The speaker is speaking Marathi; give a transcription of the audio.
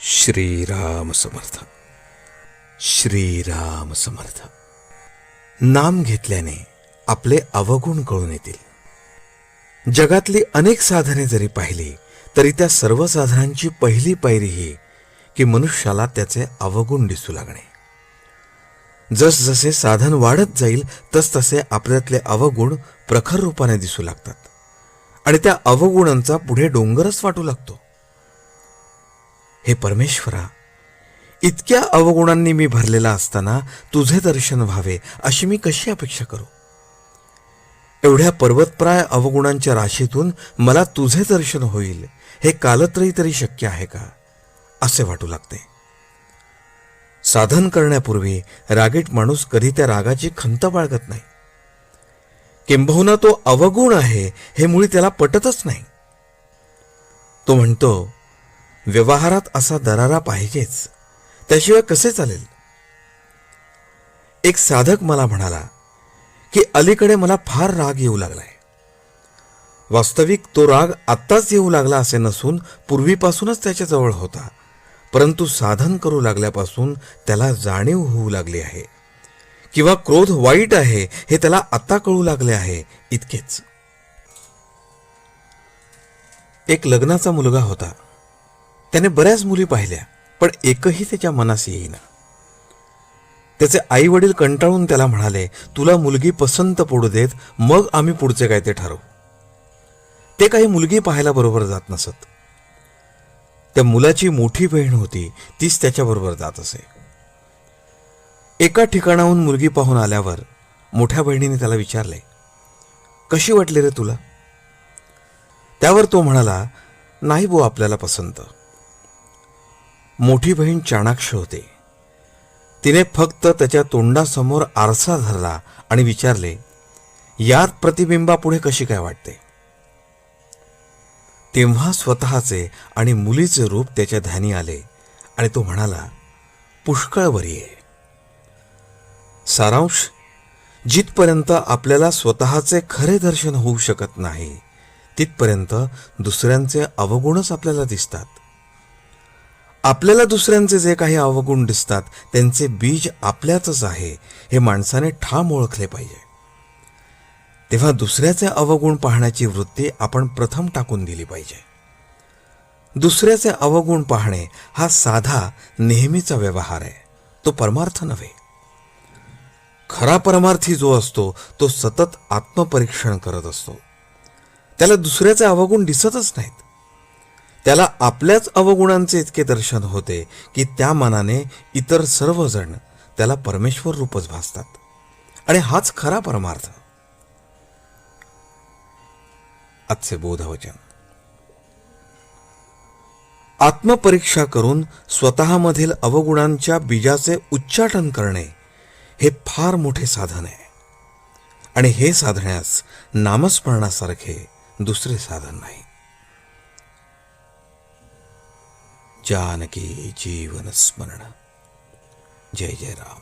श्रीराम समर्थ. श्रीराम समर्थ. नाम घेतल्याने आपले अवगुण कळून येतील. जगातली अनेक साधने जरी पाहिली तरी त्या सर्व साधनांची पहिली पायरी ही की मनुष्याला त्याचे अवगुण दिसू लागणे. जसजसे साधन वाढत जाईल तसतसे आपल्यातले अवगुण प्रखर रूपाने दिसू लागतात आणि त्या अवगुणांचा पुढे डोंगरच वाटू लागतो. हे परमेश्वरा, इतक्या अवगुणांनी मी भरलेला असताना तुझे दर्शन व्हावे अशी मी कशी अपेक्षा करू? एवढ्या पर्वतप्राय अवगुणांच्या राशीतून मला तुझे दर्शन होईल हे कालत्रयी तरी शक्य आहे का असे वाटू लागते. साधन करण्यापूर्वी रागीट माणूस कधी त्या रागाची खंत बाळगत नाही. किंबहुना तो अवगुण आहे हे मुळी त्याला पटतच नाही. तो म्हणतो, व्यवहारात असा दरारा पाहिजेच, त्याशिवाय कसे चालेल? एक साधक मला म्हणाला की अलीकडे मला फार राग येऊ लागलाय. वास्तविक तो राग आत्ताच येऊ लागला असे नसून पूर्वीपासूनच त्याच्याजवळ होता, परंतु साधन करू लागल्यापासून त्याला जाणीव होऊ लागली आहे किंवा क्रोध वाईट आहे हे त्याला आता कळू लागले आहे, इतकेच. एक लग्नाचा मुलगा होता. त्याने बऱ्याच मुली पाहिल्या, पण एकही त्याच्या मनास येईना. त्याचे आई वडील कंटाळून त्याला म्हणाले, तुला मुलगी पसंत पडू देत, मग आम्ही पुढचे काय ते ठरवू. ते काही मुलगी पाहायला बरोबर जात नसत. त्या मुलाची मोठी बहीण होती, तीच त्याच्याबरोबर जात असे. एका ठिकाणाहून मुलगी पाहून आल्यावर मोठ्या बहिणीने त्याला विचारले, कशी वाटली रे तुला? त्यावर तो म्हणाला, नाही बुवा आपल्याला पसंत. मोठी बहीण चाणाक्ष होते. तिने फक्त त्याच्या तोंडासमोर आरसा धरला आणि विचारले, यात प्रतिबिंबापुढे कशी काय वाटते? तेव्हा स्वतःचे आणि मुलीचे रूप त्याच्या ध्यानी आले आणि तो म्हणाला, पुष्कळ बरी आहे. सारांश, जिथपर्यंत आपल्याला स्वतःचे खरे दर्शन होऊ शकत नाही तिथपर्यंत दुसऱ्यांचे अवगुणच आपल्याला दिसतात. आपल्याला दुसऱ्यांचे जे काही अवगुण दिसतात त्यांचे बीज आपल्यातच आहे हे माणसाने ठाम ओळखले पाहिजे. तेव्हा दुसऱ्याचे अवगुण पाहण्याची वृत्ती आपण प्रथम टाकून दिली पाहिजे. दुसऱ्याचे अवगुण पाहणे हा साधा नेहमीचा व्यवहार आहे, तो परमार्थ नव्हे. खरा परमार्थी जो असतो तो सतत आत्मपरीक्षण करत असतो. त्याला दुसऱ्याचे अवगुण दिसतच नाहीत. त्याला आपल्याच अवगुणांचे इतके दर्शन होते की त्या मानाने इतर सर्वजण त्याला परमेश्वर रूपच भासतात आणि हाच खरा परमार्थ. आजचे बोधवचन. आत्मपरीक्षा करून स्वतःमधील अवगुणांच्या बीजाचे उच्चाटन करणे हे फार मोठे साधन आहे आणि हे साधण्यास नामस्मरणासारखे दुसरे साधन नाही. जानकी जीवन स्मरण. जय जय राम.